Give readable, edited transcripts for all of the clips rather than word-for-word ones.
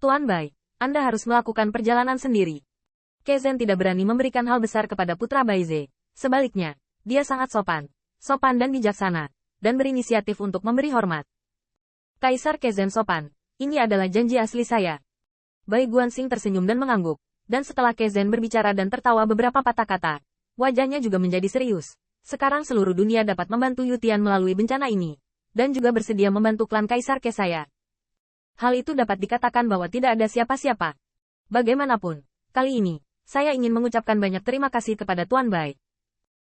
Tuan Bai, Anda harus melakukan perjalanan sendiri. Kezen tidak berani memberikan hal besar kepada putra Baize. Sebaliknya, dia sangat sopan dan bijaksana, dan berinisiatif untuk memberi hormat. Kaisar Kezen sopan, ini adalah janji asli saya. Bai Guanxing tersenyum dan mengangguk, dan setelah Kezen berbicara dan tertawa beberapa patah kata, wajahnya juga menjadi serius. Sekarang seluruh dunia dapat membantu Yutian melalui bencana ini, dan juga bersedia membantu klan Kaisar Ke saya. Hal itu dapat dikatakan bahwa tidak ada siapa-siapa. Bagaimanapun, kali ini, saya ingin mengucapkan banyak terima kasih kepada Tuan Bai.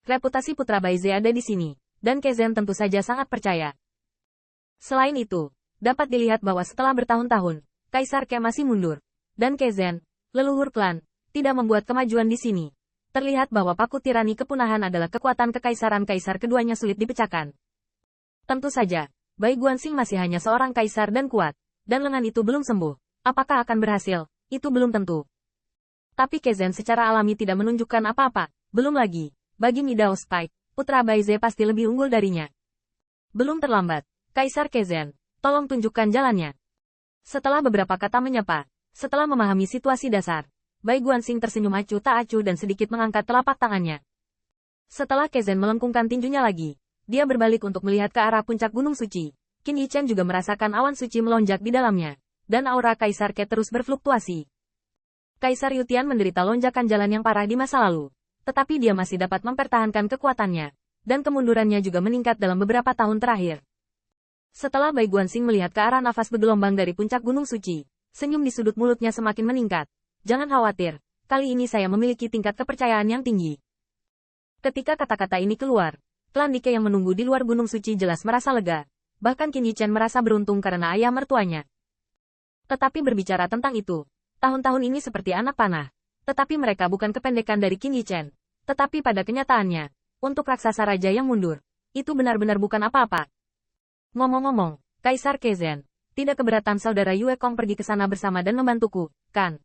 Reputasi putra Baize ada di sini, dan Kezen tentu saja sangat percaya. Selain itu, dapat dilihat bahwa setelah bertahun-tahun, Kaisar Ke masih mundur, dan Kezen, leluhur klan, tidak membuat kemajuan di sini. Terlihat bahwa paku tirani kepunahan adalah kekuatan kekaisaran kaisar keduanya sulit dipecahkan. Tentu saja, Bai Guanxing masih hanya seorang kaisar dan kuat, dan lengan itu belum sembuh. Apakah akan berhasil? Itu belum tentu. Tapi Kezen secara alami tidak menunjukkan apa-apa. Belum lagi, bagi Midao Spike, putra Baize pasti lebih unggul darinya. Belum terlambat, Kaisar Kezen, tolong tunjukkan jalannya. Setelah beberapa kata menyapa, setelah memahami situasi dasar, Bai Guanxing tersenyum acuh tak acuh dan sedikit mengangkat telapak tangannya. Setelah Kezen melengkungkan tinjunya lagi, dia berbalik untuk melihat ke arah puncak Gunung Suci. Qin Yichen juga merasakan awan suci melonjak di dalamnya, dan aura Kaisar Ke terus berfluktuasi. Kaisar Yutian menderita lonjakan jalan yang parah di masa lalu, tetapi dia masih dapat mempertahankan kekuatannya, dan kemundurannya juga meningkat dalam beberapa tahun terakhir. Setelah Bai Guanxing melihat ke arah nafas bergelombang dari puncak Gunung Suci, senyum di sudut mulutnya semakin meningkat. Jangan khawatir, kali ini saya memiliki tingkat kepercayaan yang tinggi. Ketika kata-kata ini keluar, klan Dike yang menunggu di luar Gunung Suci jelas merasa lega. Bahkan Qin Yichen merasa beruntung karena ayah mertuanya. Tetapi berbicara tentang itu, tahun-tahun ini seperti anak panah. Tetapi mereka bukan kependekan dari Qin Yichen. Tetapi pada kenyataannya, untuk raksasa raja yang mundur, itu benar-benar bukan apa-apa. Ngomong-ngomong, Kaisar Kezen, tidak keberatan saudara Yue Kong pergi ke sana bersama dan membantuku, kan?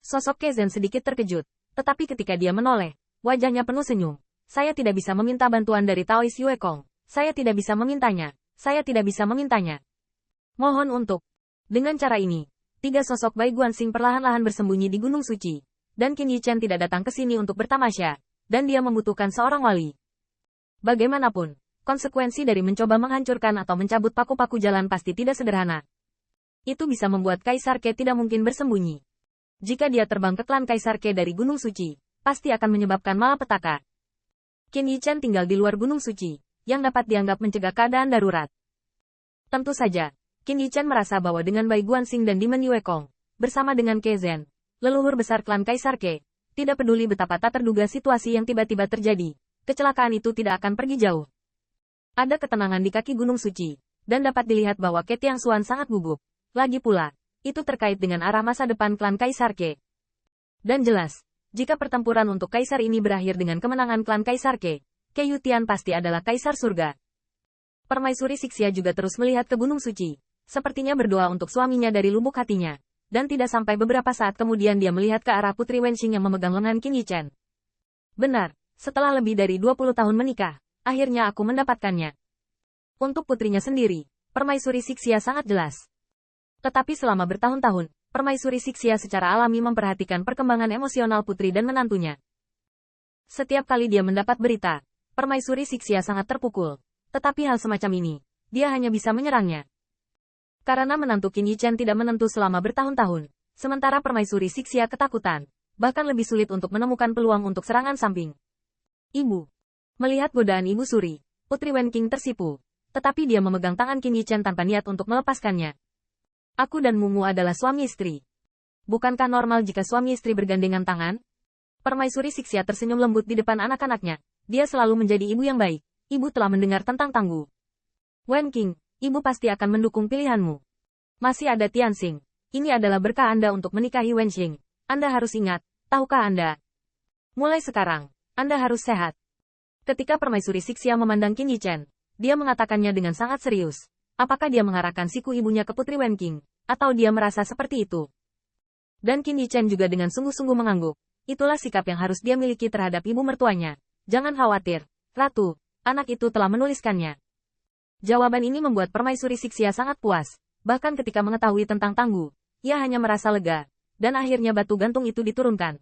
Sosok Kezen sedikit terkejut, tetapi ketika dia menoleh, wajahnya penuh senyum. Saya tidak bisa meminta bantuan dari Taois Yue Kong. Saya tidak bisa memintanya. Saya tidak bisa memintanya. Mohon untuk. Dengan cara ini, tiga sosok Bai Guanxing perlahan-lahan bersembunyi di Gunung Suci, dan Qin Yichen tidak datang ke sini untuk bertamasya, dan dia membutuhkan seorang wali. Bagaimanapun, konsekuensi dari mencoba menghancurkan atau mencabut paku-paku jalan pasti tidak sederhana. Itu bisa membuat Kaisar Ke tidak mungkin bersembunyi. Jika dia terbang ke klan Kaisar Ke dari Gunung Suci, pasti akan menyebabkan malapetaka. Qin Yichen tinggal di luar Gunung Suci, yang dapat dianggap mencegah keadaan darurat. Tentu saja, Qin Yichen merasa bahwa dengan Bai Guanxing dan Demon Yue Kong, bersama dengan Kezen, leluhur besar klan Kaisar Ke, tidak peduli betapa tak terduga situasi yang tiba-tiba terjadi, kecelakaan itu tidak akan pergi jauh. Ada ketenangan di kaki Gunung Suci, dan dapat dilihat bahwa Ke Tiangxuan sangat gugup. Lagi pula, itu terkait dengan arah masa depan klan Kaisar Ke. Dan jelas, jika pertempuran untuk Kaisar ini berakhir dengan kemenangan klan Kaisar Ke Yutian pasti adalah Kaisar Surga. Permaisuri Sixia juga terus melihat ke Gunung Suci, sepertinya berdoa untuk suaminya dari lubuk hatinya, dan tidak sampai beberapa saat kemudian dia melihat ke arah Putri Wenxing yang memegang lengan Qin Yichen. Benar, setelah lebih dari 20 tahun menikah, akhirnya aku mendapatkannya. Untuk putrinya sendiri, Permaisuri Sixia sangat jelas. Tetapi selama bertahun-tahun, Permaisuri Sixia secara alami memperhatikan perkembangan emosional putri dan menantunya. Setiap kali dia mendapat berita, Permaisuri Sixia sangat terpukul. Tetapi hal semacam ini, dia hanya bisa menyerangnya. Karena menantu Qin Yichen tidak menentu selama bertahun-tahun, sementara Permaisuri Sixia ketakutan, bahkan lebih sulit untuk menemukan peluang untuk serangan samping. Ibu. Melihat godaan Ibu Suri, Putri Wenqing tersipu, tetapi dia memegang tangan Qin Yichen tanpa niat untuk melepaskannya. Aku dan Mumu adalah suami istri. Bukankah normal jika suami istri bergandengan tangan? Permaisuri Sixia tersenyum lembut di depan anak-anaknya. Dia selalu menjadi ibu yang baik. Ibu telah mendengar tentang Tanggu. Wenqing, ibu pasti akan mendukung pilihanmu. Masih ada Tianxing. Ini adalah berkah Anda untuk menikahi Wenxing. Anda harus ingat, tahukah Anda? Mulai sekarang, Anda harus sehat. Ketika Permaisuri Sixia memandang Qin Yichen, dia mengatakannya dengan sangat serius. Apakah dia mengarahkan siku ibunya ke Putri Wenqing, atau dia merasa seperti itu? Dan Qin Yichen juga dengan sungguh-sungguh mengangguk. Itulah sikap yang harus dia miliki terhadap ibu mertuanya. Jangan khawatir, Ratu, anak itu telah menuliskannya. Jawaban ini membuat Permaisuri Sixia sangat puas. Bahkan ketika mengetahui tentang Tanggu, ia hanya merasa lega, dan akhirnya batu gantung itu diturunkan.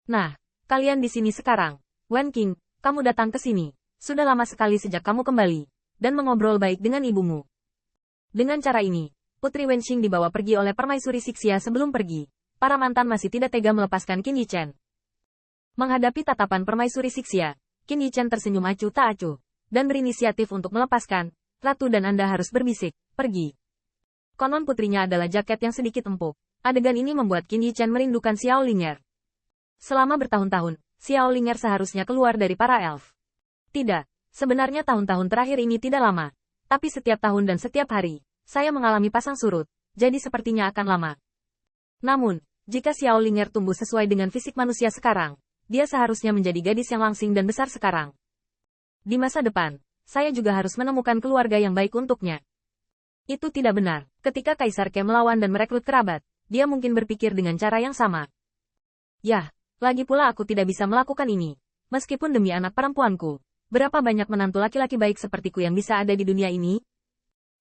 Nah, kalian di sini sekarang. Wen Qing, kamu datang ke sini. Sudah lama sekali sejak kamu kembali, dan mengobrol baik dengan ibumu. Dengan cara ini, Putri Wenqing dibawa pergi oleh Permaisuri Sixia sebelum pergi. Para mantan masih tidak tega melepaskan Qin Yichen. Menghadapi tatapan Permaisuri Sixia, Qin Yichen tersenyum acuh tak acuh, dan berinisiatif untuk melepaskan. Ratu dan Anda harus berbisik, pergi. Konon putrinya adalah jaket yang sedikit empuk. Adegan ini membuat Qin Yichen merindukan Xiao Ling'er. Selama bertahun-tahun, Xiao Ling'er seharusnya keluar dari para elf. Tidak, sebenarnya tahun-tahun terakhir ini tidak lama. Tapi setiap tahun dan setiap hari, saya mengalami pasang surut, jadi sepertinya akan lama. Namun, jika Xiao Ling'er tumbuh sesuai dengan fisik manusia sekarang, dia seharusnya menjadi gadis yang langsing dan besar sekarang. Di masa depan, saya juga harus menemukan keluarga yang baik untuknya. Itu tidak benar. Ketika Kaisar Ke melawan dan merekrut kerabat, dia mungkin berpikir dengan cara yang sama. Yah, lagi pula aku tidak bisa melakukan ini. Meskipun demi anak perempuanku, berapa banyak menantu laki-laki baik sepertiku yang bisa ada di dunia ini?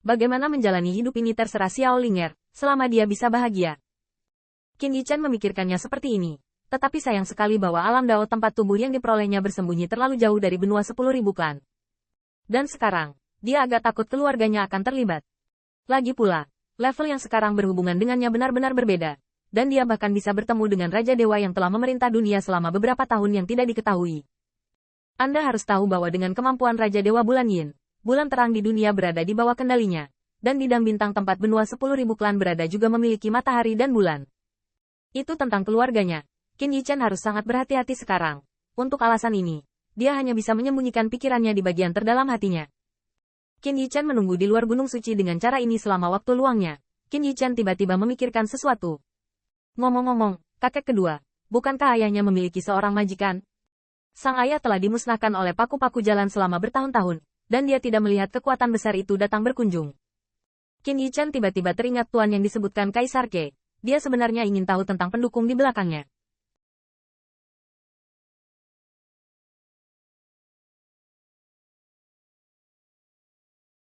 Bagaimana menjalani hidup ini terserah Xiao Ling'er, selama dia bisa bahagia. Qin Yichen memikirkannya seperti ini. Tetapi sayang sekali bahwa alam Dao tempat tubuh yang diperolehnya bersembunyi terlalu jauh dari benua 10.000 klan. Dan sekarang, dia agak takut keluarganya akan terlibat. Lagi pula, level yang sekarang berhubungan dengannya benar-benar berbeda. Dan dia bahkan bisa bertemu dengan Raja Dewa yang telah memerintah dunia selama beberapa tahun yang tidak diketahui. Anda harus tahu bahwa dengan kemampuan Raja Dewa Bulan Yin, bulan terang di dunia berada di bawah kendalinya. Dan bidang bintang tempat benua 10.000 klan berada juga memiliki matahari dan bulan. Itu tentang keluarganya. Qin Yichen harus sangat berhati-hati sekarang. Untuk alasan ini, dia hanya bisa menyembunyikan pikirannya di bagian terdalam hatinya. Qin Yichen menunggu di luar Gunung Suci dengan cara ini selama waktu luangnya. Qin Yichen tiba-tiba memikirkan sesuatu. Ngomong-ngomong, kakek kedua, bukankah ayahnya memiliki seorang majikan? Sang ayah telah dimusnahkan oleh paku-paku jalan selama bertahun-tahun, dan dia tidak melihat kekuatan besar itu datang berkunjung. Qin Yichen tiba-tiba teringat tuan yang disebutkan Kaisar Ke. Dia sebenarnya ingin tahu tentang pendukung di belakangnya.